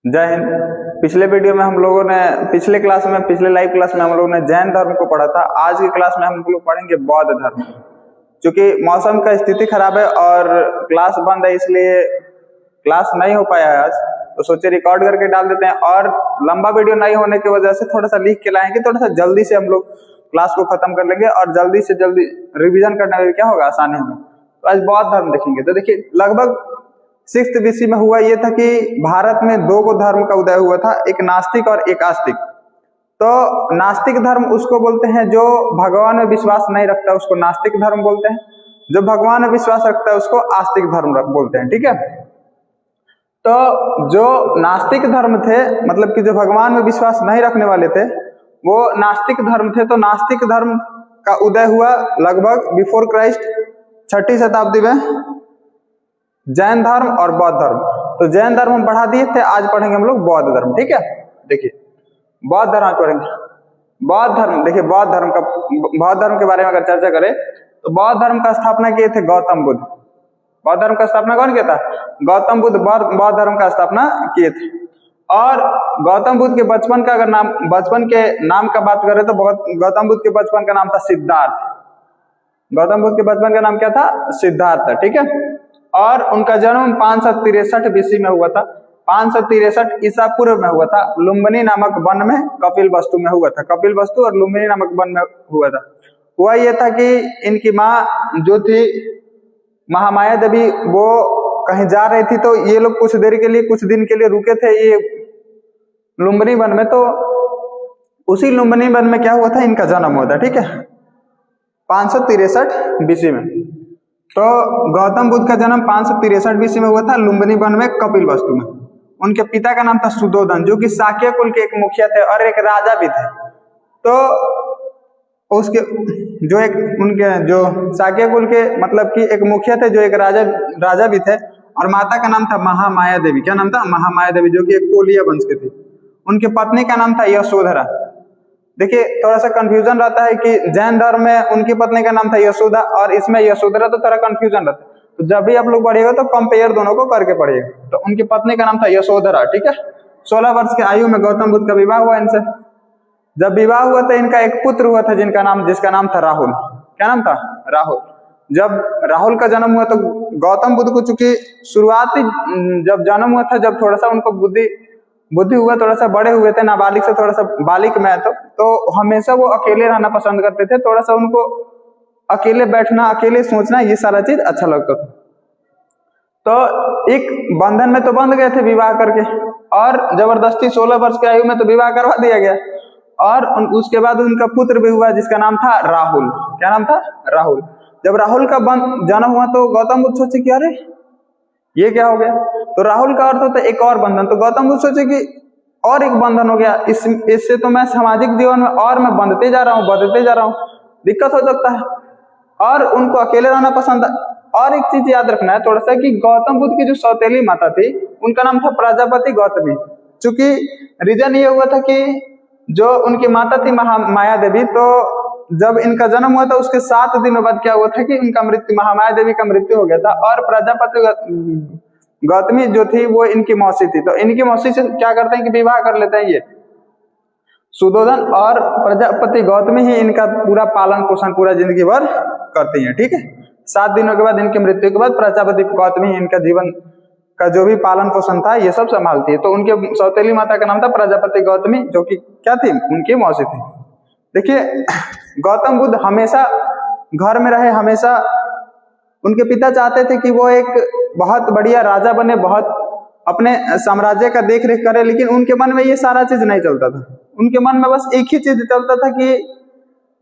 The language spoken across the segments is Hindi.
जय हिंद। पिछले वीडियो में हम लोगों ने पिछले लाइव क्लास में हम लोगों ने जैन धर्म को पढ़ा था। आज की क्लास में हम लोग पढ़ेंगे बौद्ध धर्म। क्योंकि मौसम का स्थिति खराब है और क्लास बंद है, इसलिए क्लास नहीं हो पाया है आज, तो सोचे रिकॉर्ड करके डाल देते हैं। और लंबा वीडियो नहीं होने की वजह से थोड़ा सा लिख के लाएंगे, थोड़ा सा जल्दी से हम लोग क्लास को खत्म कर लेंगे और जल्दी से जल्दी रिविजन करने में क्या होगा, आसानी होगा। तो आज बौद्ध धर्म देखेंगे। तो देखिए, लगभग 6th BC में हुआ ये था कि भारत में दो को धर्म का उदय हुआ था, एक नास्तिक और एक आस्तिक। तो नास्तिक धर्म उसको बोलते हैं जो भगवान में विश्वास नहीं रखता, उसको नास्तिक धर्म बोलते हैं। जो भगवान में विश्वास रखता है उसको आस्तिक धर्म बोलते हैं। ठीक है। तो जो नास्तिक धर्म थे, मतलब कि जो भगवान में विश्वास नहीं रखने वाले थे, वो नास्तिक धर्म थे। तो नास्तिक धर्म का उदय हुआ लगभग बिफोर क्राइस्ट 6ठी शताब्दी में। जैन धर्म और बौद्ध धर्म, तो जैन धर्म हम पढ़ा दिए थे, आज पढ़ेंगे हम लोग बौद्ध धर्म। ठीक है। देखिए, बौद्ध धर्म पढ़ेंगे। बौद्ध धर्म, देखिए बौद्ध धर्म के बारे में अगर चर्चा करें तो बौद्ध धर्म का स्थापना किए थे गौतम बुद्ध। बौद्ध धर्म का स्थापना कौन किया था? गौतम बुद्ध बौद्ध धर्म का स्थापना किए थे। और गौतम बुद्ध के बचपन के नाम का बात करें तो गौतम बुद्ध के बचपन का नाम था सिद्धार्थ। गौतम बुद्ध के बचपन का नाम क्या था? सिद्धार्थ था। ठीक है। और उनका जन्म 563 BC में हुआ था। 563 ईसा पूर्व में हुआ था। लुम्बिनी नामक वन में कपिलवस्तु में हुआ था। कपिलवस्तु और लुम्बिनी नामक वन में हुआ था। हुआ ये था कि इनकी माँ जो थी महामाया देवी, वो कहीं जा रही थी, तो ये लोग कुछ दिन के लिए रुके थे ये लुम्बिनी वन में। तो उसी लुम्बिनी वन में क्या हुआ था, इनका जन्म हुआ था। ठीक है। 563 BC में। तो गौतम बुद्ध का जन्म 563 BC में हुआ था लुम्बिनी वन में कपिलवस्तु में। उनके पिता का नाम था सुदोधन, जो कि शाक्य कुल के एक मुखिया थे और एक राजा भी थे। तो उसके जो शाक्य कुल के मतलब कि एक मुखिया थे, जो एक राजा भी थे। और माता का नाम था महामाया देवी। क्या नाम था? महामाया देवी, जो कि एक कोलिया वंश के थे। उनके पत्नी का नाम था यशोधरा। देखिए, थोड़ा सा कंफ्यूजन रहता है कि जैन धर्म में उनकी पत्नी का नाम था यशोदा और इसमें यशोधरा, तो थोड़ा कंफ्यूजन रहता है। तो जब भी आप लोग पढ़िएगा तो कंपेयर दोनों को करके पढ़िएगा। तो उनकी पत्नी का नाम था यशोधरा। ठीक है। 16 वर्ष की आयु में गौतम बुद्ध का विवाह हुआ इनसे। जब विवाह हुआ तो इनका एक पुत्र हुआ था जिसका नाम था राहुल। क्या नाम था? राहुल। जब राहुल का जन्म हुआ तो गौतम बुद्ध को चूंकि शुरुआती जब जन्म हुआ था, जब थोड़ा सा उनको बुद्धि हुआ, थोड़ा सा बड़े हुए थे, नाबालिग से थोड़ा सा बालिक में, तो हमेशा वो अकेले रहना पसंद करते थे। थोड़ा सा उनको अकेले बैठना, अकेले सोचना, ये सारा चीज अच्छा लगता था। तो एक बंधन में तो बंध गए थे विवाह करके, और जबरदस्ती 16 वर्ष की आयु में तो विवाह करवा दिया गया। और उसके बाद उनका पुत्र भी हुआ जिसका नाम था राहुल। क्या नाम था? राहुल। जब राहुल का जन्म हुआ तो गौतम बुद्ध सोचे कि अरे ये क्या हो गया। तो राहुल का अर्थ होता है एक और बंधन। तो गौतम बुद्ध सोचे कि और एक बंधन हो गया, इससे तो मैं सामाजिक जीवन में और मैं बंधते जा रहा हूँ, दिक्कत हो सकता है। और उनको अकेले रहना पसंद है। और एक चीज याद रखना है थोड़ा सा कि गौतम बुद्ध की जो सौतेली माता थी, उनका नाम था प्रजापति गौतमी। चूंकि रीजन ये हुआ था कि जो उनकी माता थी महामाया देवी, तो जब इनका जन्म हुआ था उसके 7 दिनों बाद क्या हुआ था कि उनका महामाया देवी का मृत्यु हो गया था। और प्रजापति गौतमी जो थी वो इनकी मौसी थी। तो इनकी मौसी से क्या करते हैं कि विवाह कर लेते हैं ये सुदोधन, और प्रजापति गौतमी ही इनका पूरा पालन पोषण पूरा जिंदगी भर करती हैं। ठीक है। 7 दिनों के बाद इनकी मृत्यु के बाद प्रजापति गौतमी ही इनका जीवन का जो भी पालन पोषण था ये सब संभालती है। तो उनके सौतेली माता का नाम था प्रजापति गौतमी, जो कि क्या थी? उनकी मौसी थी। देखिए, गौतम बुद्ध हमेशा घर में रहे, हमेशा उनके पिता चाहते थे कि वो एक बहुत बढ़िया राजा बने, बहुत अपने साम्राज्य का देख रेख करे, लेकिन उनके मन में ये सारा चीज नहीं चलता था। उनके मन में बस एक ही चीज चलता था कि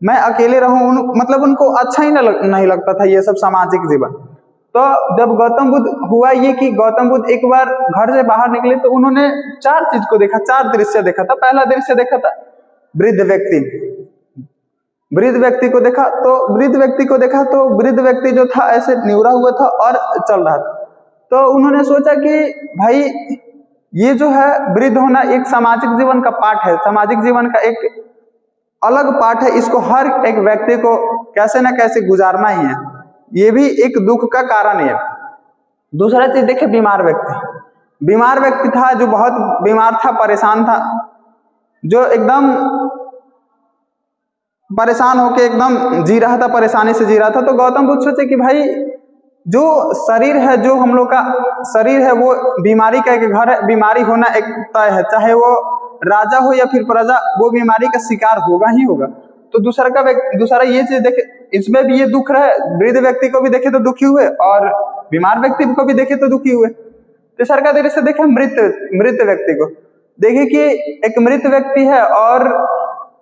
मैं अकेले रहूं। मतलब उनको अच्छा ही नहीं लगता था ये सब सामाजिक जीवन। तो जब गौतम बुद्ध हुआ ये कि गौतम बुद्ध एक बार घर से बाहर निकले तो उन्होंने 4 चीज को देखा, 4 दृश्य देखा था। पहला दृश्य देखा था वृद्ध व्यक्ति को देखा। तो वृद्ध व्यक्ति जो था ऐसे निवरा हुआ था और चल रहा था। तो उन्होंने सोचा कि भाई ये जो है वृद्ध होना एक सामाजिक जीवन का पार्ट है, सामाजिक जीवन का एक अलग पार्ट है। इसको हर एक व्यक्ति को कैसे ना कैसे गुजारना ही है, ये भी एक दुख का कारण है। दूसरा चीज देखे बीमार व्यक्ति। बीमार व्यक्ति था, जो बहुत बीमार था, परेशान था, जो एकदम परेशान होके एकदम जी रहा था, परेशानी से जी रहा था। तो गौतम बुद्ध सोचे कि भाई जो शरीर है, जो हम लोग का शरीर है, वो बीमारी का एक घर है, बीमारी होना एक तय है, चाहे वो राजा हो या फिर प्रजा, वो बीमारी का शिकार होगा ही होगा। तो दूसरा ये चीज देखे, इसमें भी ये दुख रहे, वृद्ध व्यक्ति को भी देखे तो दुखी हुए और बीमार व्यक्ति को भी देखे तो दुखी हुए। तीसरा का दृश्य देखे मृत व्यक्ति को, देखे कि एक मृत व्यक्ति है और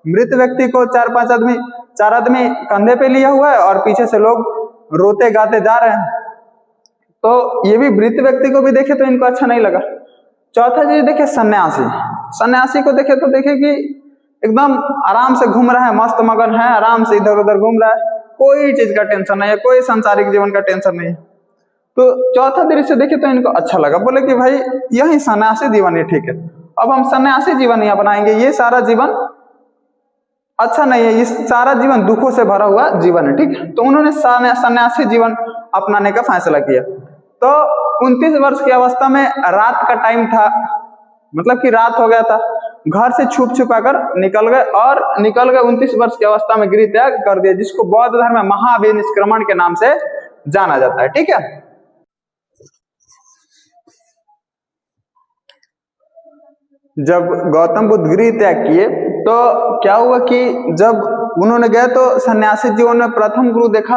मृत व्यक्ति को चार आदमी कंधे पे लिया हुआ है और पीछे से लोग रोते गाते जा रहे हैं। तो ये भी मृत व्यक्ति को भी देखे तो इनको अच्छा नहीं लगा। चौथा चीज देखे सन्यासी को देखे तो देखे कि एकदम आराम से घूम रहा है, मस्त मगन है, आराम से इधर उधर घूम रहा है, कोई चीज का टेंशन नहीं है, कोई सांसारिक जीवन का टेंशन नहीं है। तो चौथा दृश्य देखे तो इनको अच्छा लगा, बोले कि भाई यही सन्यासी जीवन ही ठीक है, अब हम सन्यासी जीवन ही अपनाएंगे, ये सारा जीवन अच्छा नहीं है, ये सारा जीवन दुखों से भरा हुआ जीवन है, ठीक है। तो उन्होंने सन्यासी जीवन अपनाने का फैसला किया। तो 29 वर्ष की अवस्था में रात का टाइम था, मतलब कि रात हो गया था, घर से छुप कर निकल गए और 29 वर्ष की अवस्था में गृह त्याग कर दिया, जिसको बौद्ध धर्म में महाभिनिष्क्रमण के नाम से जाना जाता है, ठीक है। जब गौतम बुद्ध गृह त्याग किए तो क्या हुआ कि जब उन्होंने गए तो सन्यासी जीवन में प्रथम गुरु देखा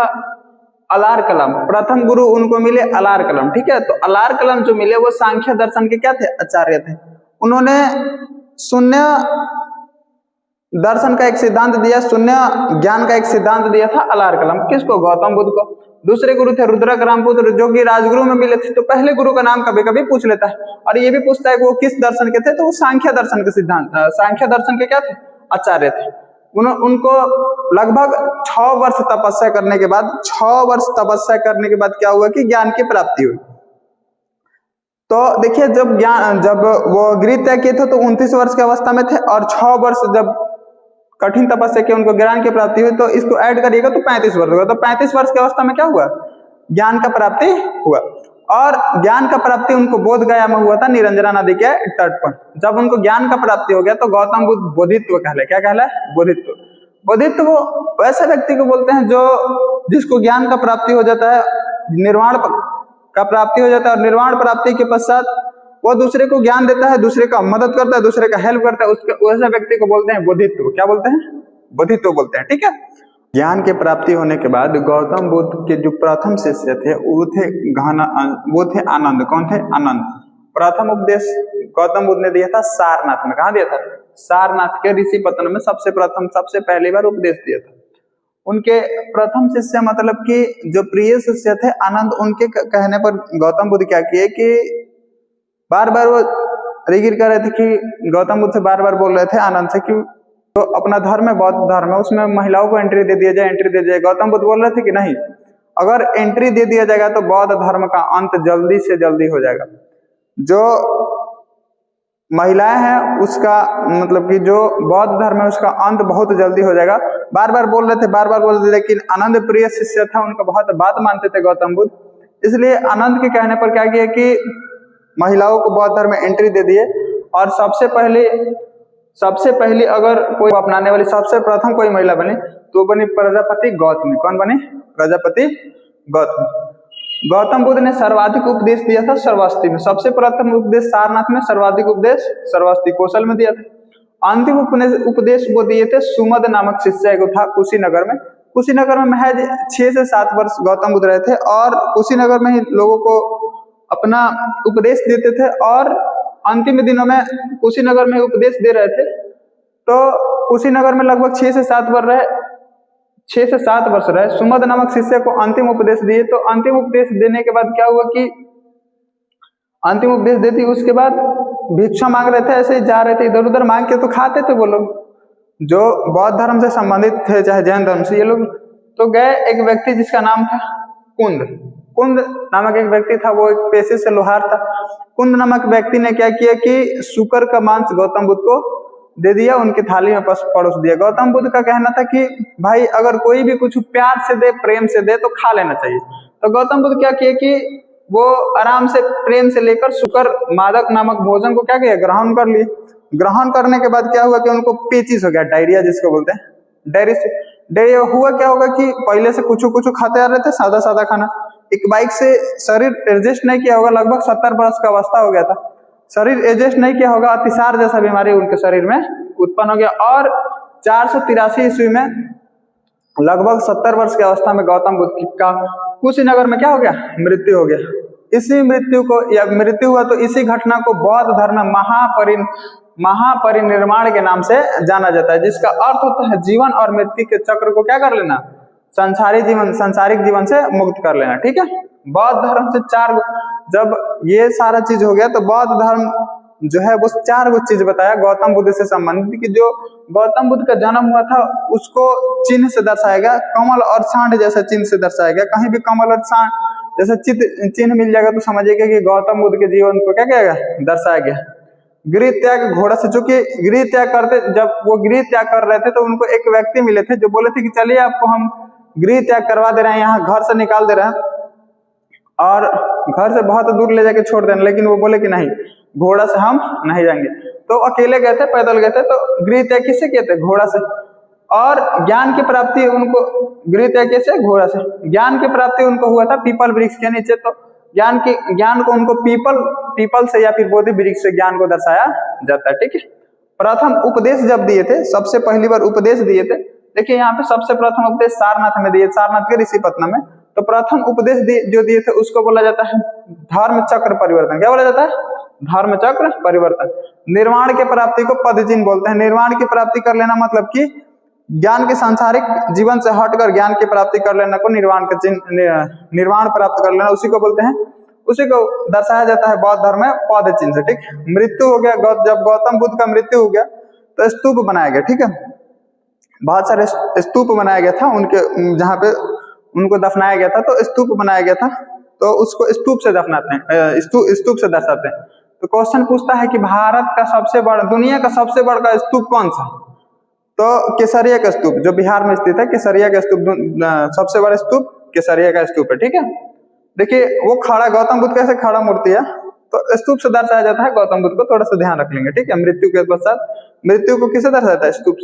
अलार कलम, प्रथम गुरु उनको मिले अलार कलम, ठीक है। तो अलार कलम जो मिले वो सांख्य दर्शन के क्या थे, आचार्य थे। उन्होंने शून्य दर्शन का एक सिद्धांत दिया, शून्य ज्ञान का एक सिद्धांत दिया था अलार कलम, किसको, गौतम बुद्ध को। दूसरे गुरु थे रुद्रक रामपुत्र, जो कि राजगुरु में मिले थे। तो पहले गुरु का नाम कभी कभी पूछ लेता है और ये भी पूछता है कि वो किस दर्शन के थे, तो वो सांख्य दर्शन के सिद्धांत, सांख्य दर्शन के क्या थे, आचार्य थे। उनको लगभग 6 वर्ष तपस्या करने के बाद, 6 वर्ष तपस्या करने के बाद क्या हुआ कि ज्ञान की प्राप्ति हुई। तो देखिए जब वो गृह त्याग किए थे तो 29 वर्ष की अवस्था में थे और 6 वर्ष जब कठिन तपस्या की उनको ज्ञान की प्राप्ति हुई, तो इसको ऐड करिएगा तो 35 वर्ष होगा। तो 35 वर्ष की अवस्था में क्या हुआ, ज्ञान का प्राप्ति हुआ। और ज्ञान का प्राप्ति उनको बोध गया में हुआ था, निरंजना नदी के तट पर। जब उनको ज्ञान का प्राप्ति हो गया तो गौतम बुद्ध बोधित्व कहले, क्या कहला, बोधित्व। बोधित्व वो वैसे व्यक्ति को बोलते हैं जो जिसको ज्ञान का प्राप्ति हो जाता है, निर्वाण का प्राप्ति हो जाता है, और निर्वाण प्राप्ति के पश्चात वो दूसरे को ज्ञान देता है, दूसरे का मदद करता है, दूसरे का हेल्प करता है, उसके वैसे व्यक्ति को बोलते हैं बोधित्व। क्या बोलते हैं, बोधित्व बोलते हैं, ठीक है। ज्ञान की प्राप्ति होने के बाद गौतम बुद्ध के जो प्रथम शिष्य थे वो थे आनंद। कौन थे, आनंद। प्रथम उपदेश गौतम बुद्ध ने दिया था सारनाथ में। कहा दिया था, सारनाथ के ऋषिपतन में सबसे पहली बार उपदेश दिया था। उनके प्रथम शिष्य मतलब कि जो प्रिय शिष्य थे आनंद, उनके कहने पर गौतम बुद्ध क्या किए कि बार बार वो रिगिर कर रहे थे कि गौतम बुद्ध से बार बार बोल रहे थे आनंद से कि तो अपना धर्म है, बौद्ध धर्म है, उसमें महिलाओं को एंट्री दे दिया जाए, गौतम बुद्ध बोल रहे थे कि नहीं, अगर एंट्री दे दिया जाएगा तो बौद्ध धर्म का अंत जल्दी से जल्दी हो जाएगा। जो महिलाएं हैं उसका मतलब कि जो बौद्ध धर्म है उसका अंत बहुत जल्दी हो जाएगा। बार बार बोल रहे थे, लेकिन आनंद प्रिय शिष्य था, उनका बहुत बात मानते थे गौतम बुद्ध। इसलिए आनंद के कहने पर क्या किया कि महिलाओं को बौद्ध धर्म में एंट्री दे दिए। और सबसे पहली अगर कोई अपनाने वाली सबसे प्रथम कोई महिला बनी तो बनी प्रजापति गौतमी। कौन बनी, प्रजापति गौतमी। गौतम बुद्ध ने सर्वाधिक उपदेश दिया था श्रावस्ती में। सबसे प्रथम उपदेश सारनाथ में, सर्वाधिक उपदेश श्रावस्ती कौशल में दिया था। अंतिम उपदेश वो दिए थे सुमद नामक शिष्य को था कुशीनगर में। कुशीनगर में महज 6 से 7 वर्ष गौतम बुद्ध रहे थे और कुशीनगर में ही लोगों को अपना उपदेश देते थे और अंतिम दिनों में कुशीनगर में उपदेश दे रहे थे। तो कुशीनगर में लगभग 6 से 7 वर्ष रहे। सुमद नामक शिष्य को अंतिम उपदेश दिए। तो अंतिम उपदेश देने के बाद क्या हुआ कि अंतिम उपदेश देती उसके बाद भिक्षा मांग रहे थे, ऐसे ही जा रहे थे, इधर उधर मांग के तो खाते थे वो लोग जो बौद्ध धर्म से संबंधित थे चाहे जैन धर्म से। ये लोग तो गए, एक व्यक्ति जिसका नाम था कुंद नामक एक व्यक्ति था, वो एक पेशे से लोहार था। कुंद नामक व्यक्ति ने क्या किया कि शुकर का मांस गौतम बुद्ध को दे दिया, उनकी थाली में परोस दिया। गौतम बुद्ध का कहना था कि भाई अगर कोई भी कुछ प्यार से दे, प्रेम से दे तो खा लेना चाहिए। तो गौतम बुद्ध क्या किए कि वो आराम से प्रेम से लेकर सुकर मादक नामक भोजन को क्या किया, ग्रहण कर लिए। ग्रहण करने के बाद क्या हुआ कि उनको पेचिस हो गया, डायरिया जिसको बोलते हैं। डायरिया हुआ क्या होगा कि पहले से कुछ कुछ खाते आ रहे थे, सादा सादा खाना, एक बाइक से शरीर एडजस्ट नहीं किया होगा, लगभग 70 वर्ष का अवस्था हो गया था, शरीर एडजस्ट नहीं किया होगा, अतिसार जैसा बीमारी उनके शरीर में उत्पन्न हो गया। और 483 ईस्वी में लगभग 70 वर्ष की अवस्था में गौतम बुद्ध का कुशीनगर में क्या हो गया, मृत्यु हो गया। इसी मृत्यु को या मृत्यु हुआ तो इसी घटना को बौद्ध धर्म में महापरिनिर्वाण के नाम से जाना जाता है, जिसका अर्थ होता है जीवन और मृत्यु के चक्र को क्या कर लेना, सांसारिक जीवन से मुक्त कर लेना। ठीक है, बौद्ध धर्म से जब ये सारा चीज हो गया तो बौद्ध धर्म जो है वो 4 चीज बताया गौतम बुद्ध से संबंधित, कि जो गौतम बुद्ध का जन्म हुआ था उसको चिन्ह से दर्शाया गया, कमल और सांड जैसा चिन्ह से दर्शाया गया। कहीं भी कमल और सांड जैसा चिन्ह मिल जाएगा तो समझिएगा कि गौतम बुद्ध के जीवन को क्या किया दर्शाया गया। गृह त्याग घोड़ा से, चूंकि गृह त्याग करते, जब वो गृह त्याग कर रहे थे तो उनको एक व्यक्ति मिले थे जो बोले थे कि चलिए आपको हम गृह त्याग करवा दे रहे हैं, यहाँ घर से निकाल दे रहे हैं और घर से बहुत दूर ले जाके छोड़ देना, लेकिन वो बोले कि नहीं, घोड़ा से हम नहीं जाएंगे। तो अकेले गए थे, पैदल गए थे, तो गृह त्याग किससे किए थे, घोड़ा से। और ज्ञान की प्राप्ति उनको, गृह त्याग कैसे, घोड़ा से। ज्ञान की प्राप्ति उनको हुआ था पीपल वृक्ष के नीचे, तो ज्ञान को उनको पीपल से या फिर बोधि वृक्ष से ज्ञान को दर्शाया जाता है। ठीक है, प्रथम उपदेश जब दिए थे, सबसे पहली बार उपदेश दिए थे, देखिए यहाँ पे सबसे प्रथम उपदेश सारनाथ में दिए, सारनाथ के ऋषिपत्तनम में। तो प्रथम उपदेश जो दिए थे उसको बोला जाता है धर्म चक्र परिवर्तन। क्या बोला जाता है, धर्म चक्र परिवर्तन। निर्वाण के प्राप्ति को पदचिन्ह बोलते हैं। निर्वाण की प्राप्ति कर लेना मतलब कि ज्ञान के सांसारिक जीवन से हटकर ज्ञान की प्राप्ति कर लेना को निर्वाण का चिन्ह, निर्वाण प्राप्त कर लेना, उसी को बोलते हैं, उसी को दर्शाया जाता है बौद्ध धर्म में पद चिन्ह से। ठीक, मृत्यु हो गया, जब गौतम बुद्ध का मृत्यु हो गया तो स्तूप बनाया गया। ठीक है, बहुत सारे स्तूप बनाया गया था उनके, जहाँ पे उनको दफनाया गया था, तो स्तूप बनाया गया था, तो उसको स्तूप से दफनाते हैं, स्तूप से दर्शाते हैं। तो क्वेश्चन पूछता है कि भारत का सबसे बड़ा, दुनिया का सबसे बड़ा स्तूप कौन सा, तो केसरिया का स्तूप जो बिहार में स्थित है, केसरिया का स्तूप सबसे बड़ा स्तूप केसरिया का स्तूप है। ठीक है, देखिए वो खड़ा, गौतम बुद्ध कैसे खड़ा मूर्ति है, तो स्तूप से दर्शाया जाता है गौतम बुद्ध को, थोड़ा सा ध्यान रख लेंगे। ठीक है, मृत्यु के पश्चात, मृत्यु को किसे दर्शाता है, स्तूप।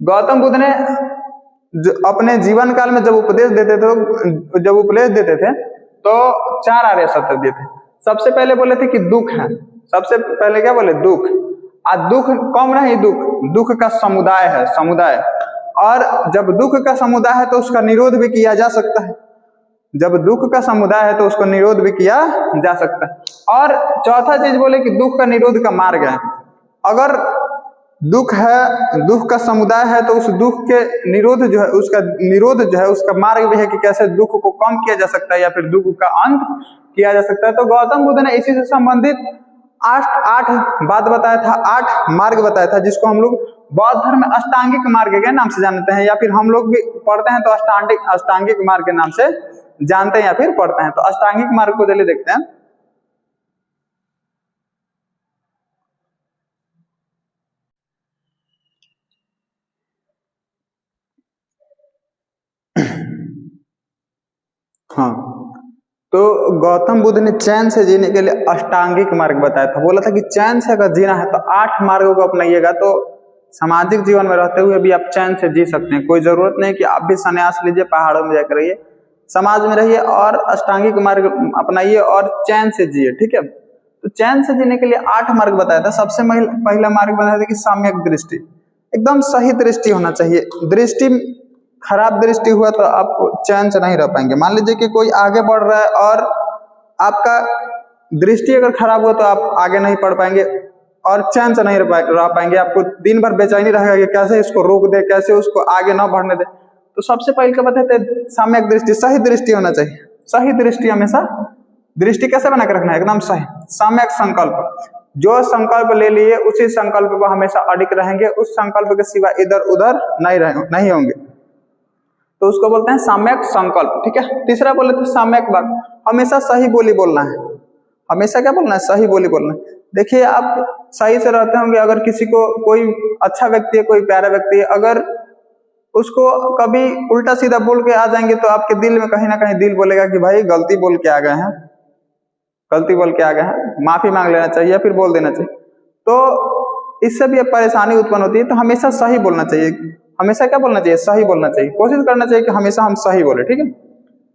गौतम बुद्ध ने जो अपने जीवन काल में जब उपदेश देते थे तो 4 आर्य सत्य दिए थे। सबसे पहले बोले थे कि दुख है, सबसे पहले क्या बोले, दुख। आज दुख कम नहीं, दुख का समुदाय है, समुदाय। और जब दुख का समुदाय है तो उसका निरोध भी किया जा सकता है, जब दुख का समुदाय है तो उसको निरोध भी किया जा सकता है। और चौथा चीज बोले कि दुख का निरोध का मार्ग है। अगर दुख है, दुख का समुदाय है, तो उस दुख के निरोध जो है, उसका निरोध जो है, उसका मार्ग भी है कि कैसे दुख को कम किया जा सकता है या फिर दुख का अंत किया जा सकता है। तो गौतम बुद्ध ने इसी से संबंधित 8 बात बताया था, 8 मार्ग बताया था, जिसको हम लोग बौद्ध धर्म में अष्टांगिक मार्ग के नाम से जानते हैं, या फिर हम लोग भी पढ़ते हैं तो अष्टांगिक मार्ग के नाम से जानते हैं या फिर पढ़ते हैं। तो अष्टांगिक मार्ग को चलिए देखते हैं। हाँ, तो गौतम बुद्ध ने चैन से जीने के लिए अष्टांगिक मार्ग बताया था। बोला था कि चैन से अगर जीना है तो 8 मार्गों को अपनाइएगा, तो सामाजिक जीवन में रहते हुए भी आप चैन से जी सकते हैं। कोई जरूरत नहीं कि आप भी संन्यास लीजिए, पहाड़ों में जाकर रहिए, समाज में रहिए और अष्टांगिक मार्ग अपनाइए और चैन से जिए। ठीक है, तो चैन से जीने के लिए 8 मार्ग बताया था। सबसे पहला मार्ग बताया था कि सम्यक दृष्टि, एकदम सही दृष्टि होना चाहिए। दृष्टि खराब दृष्टि हुआ तो आप चैन से नहीं रह पाएंगे। मान लीजिए कि कोई आगे बढ़ रहा है और आपका दृष्टि अगर खराब हुआ तो आप आगे नहीं पढ़ पाएंगे और चैन से नहीं रह पाएंगे। आपको दिन भर बेचैनी रहेगा कि कैसे इसको रोक दे, कैसे उसको आगे न बढ़ने दे। तो सबसे पहले क्या बताते हैं, सम्यक दृष्टि, सही दृष्टि होना चाहिए। सही दृष्टि हमेशा, दृष्टि कैसे बना के रखना है, एकदम सही। सम्यक संकल्प, जो संकल्प ले लिए उसी संकल्प पर हमेशा अडिग रहेंगे, उस संकल्प के सिवा इधर उधर नहीं होंगे, तो उसको बोलते हैं सम्यक संकल्प। ठीक है, तीसरा बोले तो सम्यक वाक्, हमेशा सही बोली बोलना है। हमेशा क्या बोलना है, सही बोली बोलना है। देखिए आप सही से रहते होंगे, अगर किसी को, कोई अच्छा व्यक्ति है, कोई प्यारा व्यक्ति है, अगर उसको कभी उल्टा सीधा बोल के आ जाएंगे तो आपके दिल में कहीं ना कहीं दिल बोलेगा कि भाई गलती बोल के आ गए हैं, गलती बोल के आ गए हैं, माफी मांग लेना चाहिए या फिर बोल देना चाहिए। तो इससे भी परेशानी उत्पन्न होती है। तो हमेशा सही बोलना चाहिए, हमेशा क्या बोलना चाहिए, सही बोलना चाहिए, कोशिश करना चाहिए कि हमेशा हम सही बोले, ठीक है।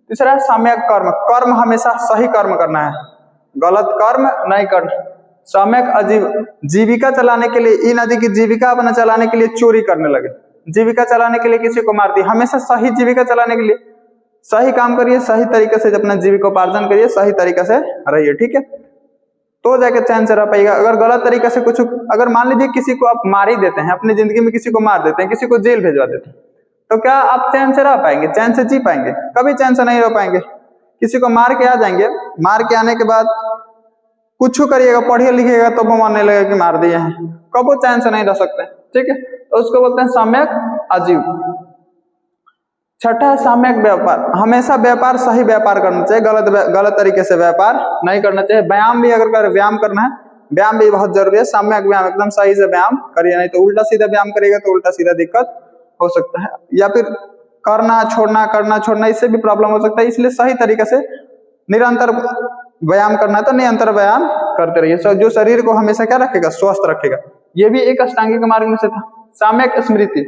तीसरा है सम्यक कर्म, कर्म हमेशा सही कर्म करना है, गलत कर्म नहीं करना। सम्यक जीविका चलाने के लिए, ये ना कि जीविका अपना चलाने के लिए चोरी करने लगे, जीविका चलाने के लिए किसी को मार दिया। हमेशा सही जीविका चलाने के लिए सही काम करिए, सही तरीके से अपना जीविकोपार्जन करिए, सही तरीके से रहिए, ठीक है, तो जाके चैन से रह पाइएगा। अगर गलत तरीके से कुछ, अगर मान लीजिए किसी को आप मार ही देते हैं, अपनी जिंदगी में किसी को मार देते हैं, किसी को जेल भेजवा देते हैं, तो क्या आप चैन से रह पाएंगे, चैन से जी पाएंगे? कभी चैन से नहीं रह पाएंगे। किसी को मार के आ जाएंगे, मार के आने के बाद कुछ करिएगा, पढ़िए लिखिएगा तो वो मानने लगेगा कि मार दिए हैं, कब वो चैन से नहीं रह सकते, ठीक है। तो उसको बोलते हैं सम्यक अजीव। छठा है सम्यक व्यापार, हमेशा व्यापार सही व्यापार करना चाहिए, गलत तरीके से व्यापार नहीं करना चाहिए। व्यायाम भी अगर कर, व्यायाम करना है, व्यायाम भी बहुत जरूरी है, सम्यक व्यायाम, एकदम सही से व्यायाम करिए, नहीं तो उल्टा सीधा व्यायाम करिएगा तो उल्टा सीधा दिक्कत हो सकता है, या फिर करना छोड़ना इससे भी प्रॉब्लम हो सकता है। इसलिए सही तरीके से निरंतर व्यायाम करना है तो निरंतर व्यायाम करते रहिए, जो शरीर को हमेशा क्या रखेगा, स्वस्थ रखेगा। ये भी एक अष्टांगिक मार्ग में से था। सम्यक स्मृति,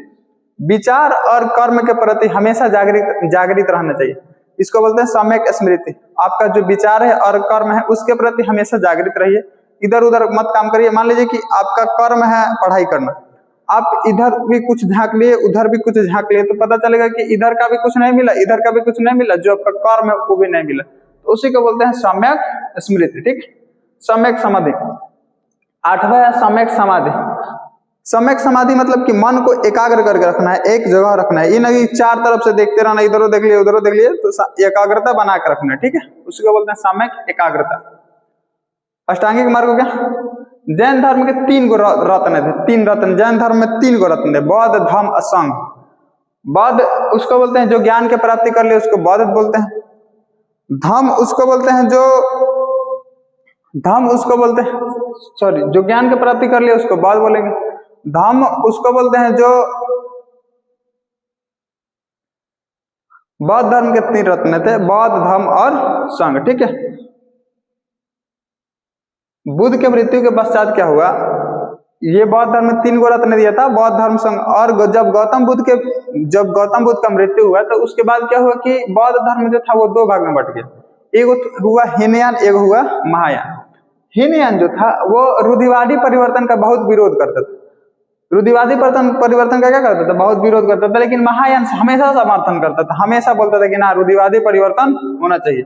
विचार और कर्म के प्रति हमेशा जागृत रहना चाहिए, इसको बोलते हैं सम्यक स्मृति। आपका जो विचार है और कर्म है उसके प्रति हमेशा जागृत रहिए, इधर उधर मत काम करिए। मान लीजिए कि आपका कर्म है पढ़ाई करना, आप इधर भी कुछ झांक लिए, उधर भी कुछ झांक लिए, तो पता चलेगा कि इधर का भी कुछ नहीं मिला, इधर का भी कुछ नहीं मिला, जो आपका कर्म है वो भी नहीं मिला, तो उसी को बोलते हैं सम्यक स्मृति, ठीक। सम्यक समाधि। आठवां है सम्यक समाधि। सम्यक समाधि मतलब कि मन को एकाग्र करके रखना है, एक जगह रखना है, ये नहीं चार तरफ से देखते रहना, इधर देख लिए उधर देख लिए, तो एकाग्रता बना कर रखना है, ठीक है, उसको बोलते हैं सम्यक एकाग्रता। अष्टांगिक मार्ग हो गया। जैन धर्म के 3 गो रत्न थे, 3 रत्न, जैन धर्म में 3 गो रत्न थे, बौद्ध धम्म असंग। बौद्ध उसको बोलते हैं जो ज्ञान की प्राप्ति कर ले, उसको बौद्ध बोलते हैं। धम्म उसको बोलते हैं जो ज्ञान की प्राप्ति कर ले उसको बौद्ध बोलेंगे। धम्म उसको बोलते हैं जो बौद्ध धर्म के 3 रत्न थे, बौद्ध धम्म और संघ, ठीक है। बुद्ध के मृत्यु के पश्चात क्या हुआ, ये बौद्ध धर्म में 3 गो रत्न दिया था, बौद्ध धर्म संघ, और जब गौतम बुद्ध का मृत्यु हुआ तो उसके बाद क्या हुआ कि बौद्ध धर्म जो था वो 2 भाग में बट गया, एक हुआ हीनयान, एक हुआ महायान। हीनयान जो था वो रूढ़िवादी परिवर्तन का बहुत विरोध करता था, रूढ़िवादी परिवर्तन का क्या करता था, बहुत विरोध करता था, लेकिन महायान हमेशा समर्थन करता था, हमेशा बोलता था कि ना रूढ़िवादी परिवर्तन होना चाहिए।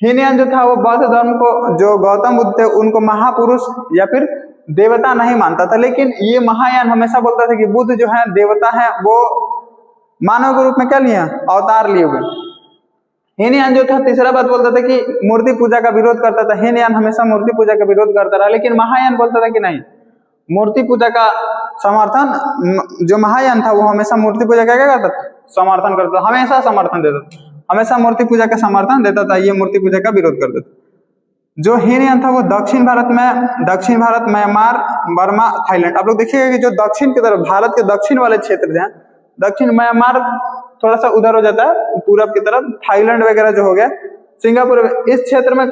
हीनयान जो था वो बौद्ध धर्म को, जो गौतम बुद्ध थे उनको महापुरुष या फिर देवता नहीं मानता था, लेकिन ये महायान हमेशा बोलता था कि बुद्ध जो है देवता है, वो मानव के रूप में क्या लिए, अवतार लिए हुए। हीनयान जो था तीसरा बात बोलता था कि मूर्ति पूजा का विरोध करता था, हीनयान हमेशा मूर्ति पूजा का विरोध करता रहा, लेकिन महायान बोलता था कि नहीं, मूर्ति पूजा का समर्थन, जो महायान था वो हमेशा मूर्ति पूजा का क्या करता था, समर्थन करता था, हमेशा समर्थन देता था, हमेशा मूर्ति पूजा का समर्थन देता था, ये मूर्ति पूजा का विरोध करता था। जो हीनयान था वो दक्षिण भारत, म्यांमार, बर्मा, थाईलैंड, आप लोग देखिएगा कि जो दक्षिण की तरफ, भारत के दक्षिण वाले क्षेत्र हैं, दक्षिण म्यांमार थोड़ा सा उधर हो जाता है, पूरब की तरफ थाईलैंड वगैरह जो हो गया, सिंगापुर, इस क्षेत्र में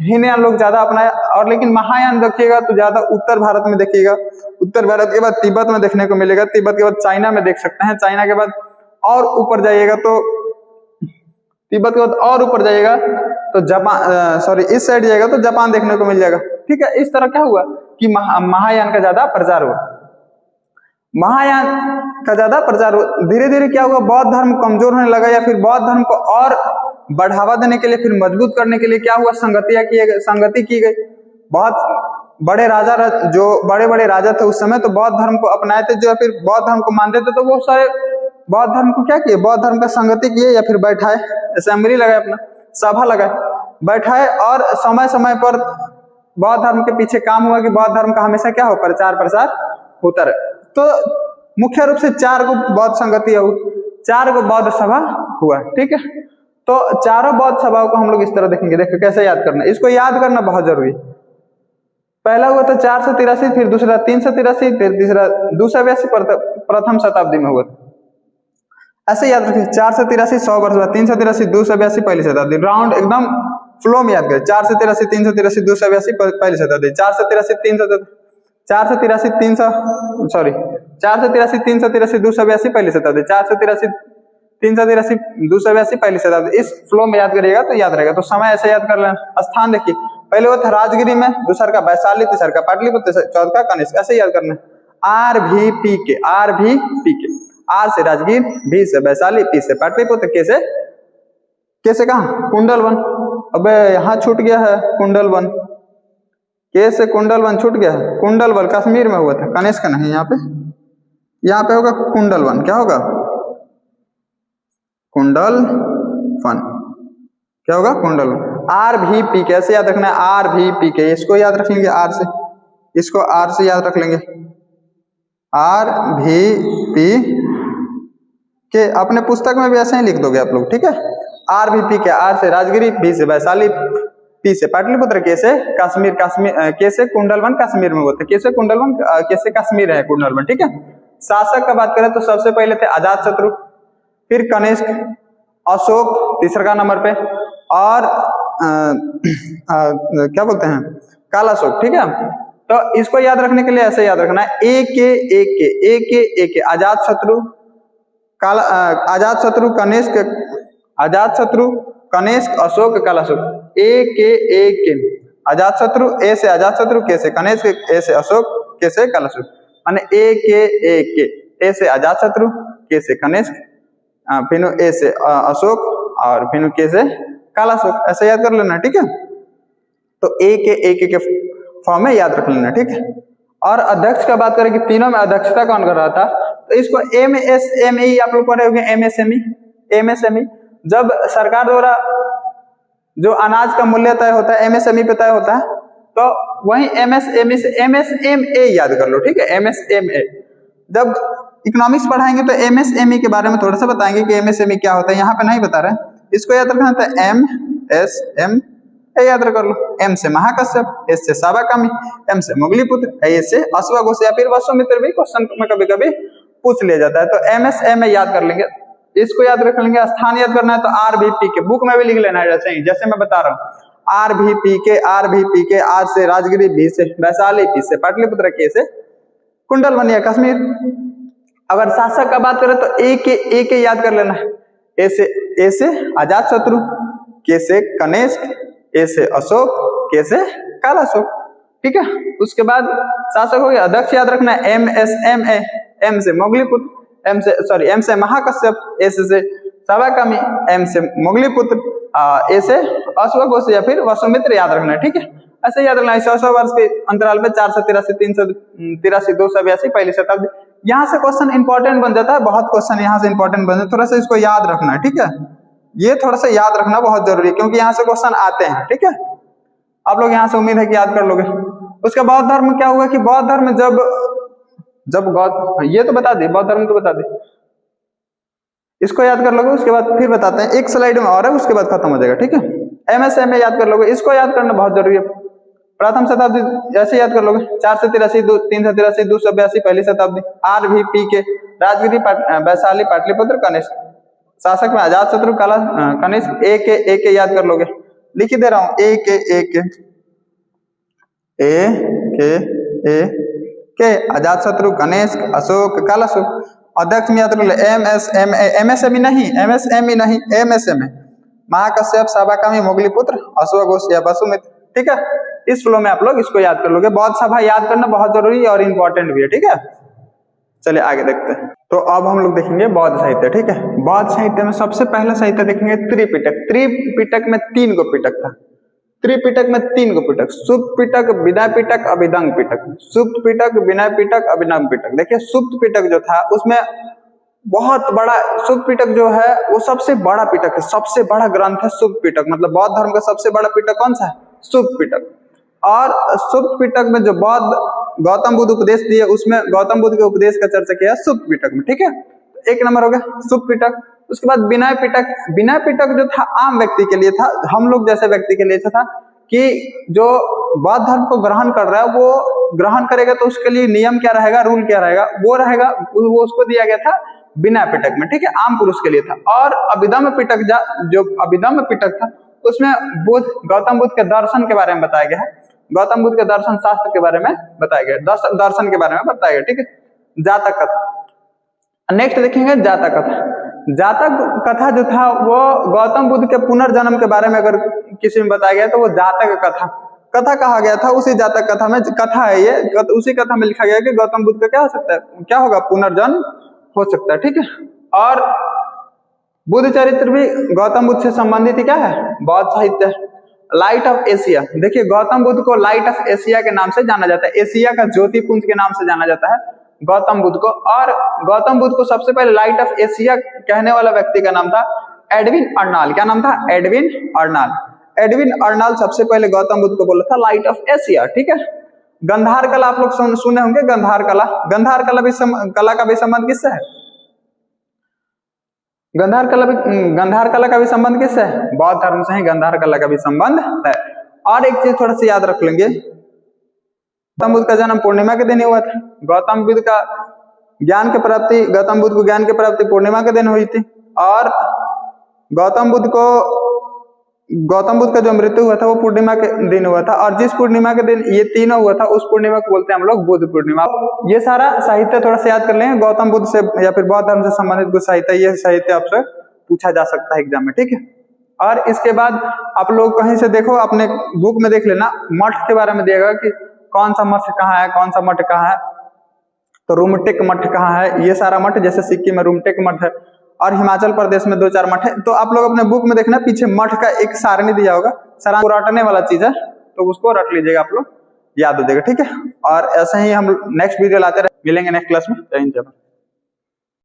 हीनयान लोग ज्यादा अपनाया। और लेकिन महायान देखिएगा तो ज्यादा उत्तर भारत में देखिएगा, उत्तर भारत के बाद तिब्बत में देखने को मिलेगा, तिब्बत के बाद चाइना में देख सकते हैं, चाइना के बाद और ऊपर जाइएगा तो तिब्बत के बाद और ऊपर जाइएगा तो जापान, इस साइड जाएगा तो जापान देखने को मिल जाएगा, ठीक है। इस तरह क्या हुआ कि महायान का ज्यादा प्रचार हुआ, महायान का ज्यादा प्रचार हुआ। धीरे धीरे क्या हुआ, बौद्ध धर्म कमजोर होने लगा, या फिर बौद्ध धर्म को और बढ़ावा देने के लिए, फिर मजबूत करने के लिए क्या हुआ, संगति की गई। बहुत बड़े राजा, जो बड़े बड़े राजा थे उस समय, तो बौद्ध धर्म को अपनाए थे, जो फिर बौद्ध धर्म को मानते थे, तो वो सारे बौद्ध धर्म को क्या किए, बौद्ध धर्म का संगति किए, या फिर बैठाए, असेंबली लगाए, अपना सभा लगाए, बैठाए, और समय समय पर बौद्ध धर्म के पीछे काम हुआ कि बौद्ध धर्म का हमेशा क्या हो, प्रचार होता रहे। तो मुख्य रूप से 4 गो बौद्ध संगति हुई, 4 गो बौद्ध सभा हुआ, ठीक है। तो चारों बौद्ध सभाओं को हम लोग इस तरह देखेंगे, देखो कैसे याद करना, इसको याद करना बहुत जरूरी। पहला हुआ था 483, फिर दूसरा 383, फिर तीसरा 282, प्रथम शताब्दी में हुआ। ऐसे याद रखिए, 483 100 वर्ष बाद, 383 282 पहली शताब्दी, राउंड एकदम फ्लो में याद करें। 483 383 282 पहली शताब्दी, 483 383 282 पहली शताब्दी, 483 383 282 पहली शताब्दी। इस फ्लो में याद करिएगा तो याद रहेगा। तो समय ऐसे याद कर लेना। स्थान देखिए, पहले वो था राजगिरी में, दूसरा का वैशाली, तीसरा का पाटलिपुत्र, चौथा का कनिष्क, ऐसे याद करना। आर भी पी के, आर भी पी के, आर से राजगीर, भी से वैशाली, पी से पाटलिपुत्र, के से कहा कुंडलवन। अबे यहाँ छूट गया है कुंडलवन, के से कुंडलवन छूट गया है। कुंडलवन कश्मीर में हुआ था, कनिष्क नहीं। यहाँ पे होगा कुंडलवन। क्या होगा? कुंडलवन। क्या होगा? कुंडलवन। आर भी पी के ऐसे याद रखना है, आर भी पी के, इसको याद रख लेंगे आर से, इसको आर से याद रख लेंगे, आर भी पी के। अपने पुस्तक में भी ऐसे ही लिख दोगे आप लोग, ठीक है। आर भी पी के, आर से राजगिरी, भी से वैशाली, पी से पाटलिपुत्र, के से कश्मीर, के से कुंडलवन कश्मीर में होता है, के से कुंडलवन, के से कश्मीर है कुंडलवन, ठीक है। शासक का बात करें तो सबसे पहले थे अजातशत्रु, फिर कनिष्क, अशोक तीसरा का नंबर पे, और क्या बोलते हैं, कालाशोक, ठीक है। तो इसको याद रखने के लिए ऐसे याद रखना है, ए के अजातशत्रु, अजातशत्रु कनिष्क अशोक कालाशोक, ए के अजातशत्रु, ए से अजातशत्रु, के से कनिष्क, ए से अशोक, के से कालाशोक, माने ए के, ए से अजातशत्रु, के से कनिष्क, फिर ए से अशोक, और फिर के से कालाशोक, ऐसे याद कर लेना, ठीक है। तो ए के फॉर्म में याद रख लेना, ठीक है। और अध्यक्ष का बात करें कि तीनों में अध्यक्षता कौन कर रहा था, तो इसको MSME आप लोग पढ़े होंगे। MSME जब सरकार द्वारा जो अनाज का मूल्य तय होता है MSME पे तय होता है, तो वही MSME से MSMA याद कर लो, ठीक है। MSMA जब इकोनॉमिक्स पढ़ाएंगे तो MSME के बारे में थोड़ा सा बताएंगे कि MSME क्या होता है, यहाँ पे नहीं बता रहे। इसको याद रखना था MSMA याद कर लो। M से महाकश्यप, S से साबाकामी, M से मुगलीपुत्र, A से अश्वघोष या फिर वसुमित्र भी क्वेश्चन में कभी कभी पूछ लिया जाता है। तो MSMA याद कर लेंगे, इसको याद रख लेंगे। स्थान याद करना है तो RVP के, बुक में भी लिख लेना है जैसे मैं बता रहा हूँ। RVP के, आर से राजगिरी, भी से वैशाली, पी से पाटलिपुत्र, के से कुंडलवन या कश्मीर। अगर शासक का बात करें तो ए के याद कर लेना है, ए से अजातशत्रु, के से कनिष्क, ए से अशोक, के से कालाशोक, ठीक है। उसके बाद शासक हो गया। अध्यक्ष याद रखना है MSMA, M से मुगलीपुत्र, M से महाकश्यप, S से साबाकामी, M से मुगलीपुत्र, A से अश्वघोष या फिर वसुमित्र याद रखना है, ठीक है। ऐसे याद रखना है। 100 वर्ष के अंतराल में 483 383 282 पहली शताब्दी। यहाँ से क्वेश्चन इंपॉर्टेंट बन जाता है, बहुत क्वेश्चन यहाँ से इंपॉर्टेंट बन जाता है, थोड़ा सा इसको याद रखना है, ठीक है। ये थोड़ा सा याद रखना बहुत जरूरी है क्योंकि यहाँ से क्वेश्चन आते हैं, ठीक है। आप लोग यहाँ से उम्मीद है कि याद कर लोगे। उसका बौद्ध धर्म क्या हुआ कि बौद्ध धर्म ये तो बता दे, बौद्ध धर्म तो बता दे, इसको याद कर लोगे। उसके बाद फिर बताते हैं, एक स्लाइड में और है, उसके बाद खत्म हो जाएगा, ठीक है। MSMA याद कर लोगे, इसको याद करना बहुत जरूरी है। प्रथम शताब्दी ऐसे याद कर लोगे, 483 383 282 पहली शताब्दी। RVP के राजगिरी, वैशाली, पाटलिपुत्र, कनिष्क। शासक में अजातशत्रु, कनिष्क। ए के याद कर लोगे, लिख ही दे रहा हूं। ए के अजातशत्रु, कनिष्क, अशोक, कालाशोक। अध्यक्ष में याद कर लो MSME नहीं, MSMA महाकश्यप, साबाकामी, मुगलीपुत्र, अश्वघोष या वसुमित्र, ठीक है। इस फ्लो में आप लोग इसको याद कर लोगे। बौद्ध सभा याद करना बहुत जरूरी है और इंपॉर्टेंट भी है, ठीक है। चलिए आगे देखते हैं। तो अब हम लोग देखेंगे बौद्ध साहित्य, ठीक है। बौद्ध साहित्य में सबसे पहला साहित्य देखेंगे त्रिपिटक। त्रिपिटक में 3 गो पिटक था। त्रिपिटक में 3 गो पिटक, सुप्त पिटक, विनय पिटक, अभिधंग पिटक। सुप्त पिटक, विनय पिटक, अभिधंग पिटक। देखिए सुप्त पिटक जो था उसमें बहुत बड़ा, सुप्त पिटक जो है वो सबसे बड़ा पिटक है, सबसे बड़ा ग्रंथ है सुप्त पिटक। मतलब बौद्ध धर्म का सबसे बड़ा पिटक कौन सा है? सुप्त पिटक। और सुप्त पिटक में जो बौद्ध गौतम बुद्ध उपदेश दिए उसमें गौतम बुद्ध के उपदेश का चर्चा किया सुप्त पिटक में, ठीक है। एक नंबर हो गया सुप्त पिटक। उसके बाद विनय पिटक। विनय पिटक जो था आम व्यक्ति के लिए था, हम लोग जैसे व्यक्ति के लिए था कि जो बौद्ध धर्म को ग्रहण कर रहा है वो ग्रहण करेगा तो उसके लिए नियम क्या रहेगा, रूल क्या रहेगा, वो रहेगा, वो उसको दिया गया था विनय पिटक में, ठीक है, आम पुरुष के लिए था। और अभिधम्म पिटक जो अभिधम्म पिटक था उसमें गौतम बुद्ध के दर्शन के बारे में बताया गया है, गौतम बुद्ध के दर्शन शास्त्र के बारे में बताया गया, दर्शन के बारे में बताया गया, ठीक है। जातक कथा, नेक्स्ट देखेंगे जातक कथा। जातक कथा जो था वो गौतम बुद्ध के पुनर्जन्म के बारे में अगर किसी में बताया गया तो वो जातक कथा कहा गया था। उसी जातक कथा में कथा है ये, उसी कथा में लिखा गया कि गौतम बुद्ध का क्या हो सकता है, क्या होगा, पुनर्जन्म हो सकता है, ठीक है। और बुद्ध चरित्र भी गौतम बुद्ध से संबंधित क्या है, बौद्ध साहित्य। लाइट ऑफ एशिया, देखिए गौतम बुद्ध को लाइट ऑफ एशिया के नाम से जाना जाता है, एशिया का ज्योति पुंज के नाम से जाना जाता है गौतम बुद्ध को। और गौतम बुद्ध को सबसे पहले लाइट ऑफ एशिया कहने वाला व्यक्ति का नाम था एडविन अर्नाल्ड। क्या नाम था, एडविन अर्नाल्ड। एडविन अर्नाल्ड सबसे पहले गौतम बुद्ध को बोला था लाइट ऑफ एशिया, ठीक है। गंधार कला आप लोग सुने होंगे, गंधार कला का भी संबंध किससे है, गंधार कला का भी संबंध किससे है, बौद्ध धर्म से ही गंधार कला का भी संबंध है। और एक चीज थोड़ा सा याद रख लेंगे, गौतम बुद्ध का जन्म पूर्णिमा के दिन हुआ था। गौतम बुद्ध को ज्ञान की प्राप्ति पूर्णिमा के दिन हुई थी। और गौतम बुद्ध का जो मृत्यु हुआ था वो पूर्णिमा के दिन हुआ था। और जिस पूर्णिमा के दिन ये तीनों हुआ था उस पूर्णिमा को बोलते हैं हम लोग बुद्ध पूर्णिमा। ये सारा साहित्य थोड़ा सा याद कर लेंगे, गौतम बुद्ध से या फिर बौद्ध धर्म से संबंधित कुछ साहित्य, ये साहित्य आपसे पूछा जा सकता है एग्जाम में, ठीक है। और इसके बाद आप लोग कहीं से देखो, अपने बुक में देख लेना, मठ के बारे में दिएगा कि कौन सा मठ कहाँ है, कौन सा मठ कहाँ है। तो रुमटेक मठ कहाँ है, ये सारा मठ, जैसे सिक्किम में रुमटेक मठ है और हिमाचल प्रदेश में 2-4 मठ है। तो आप लोग अपने बुक में देखना, पीछे मठ का एक सारणी दिया होगा, सारा रटने वाला चीज है, तो उसको रट लीजिएगा, आप लोग याद हो जाएगा, ठीक है। और ऐसे ही हम नेक्स्ट वीडियो लाते रहे, मिलेंगे नेक्स्ट क्लास में। जय हिंद, जय भारत।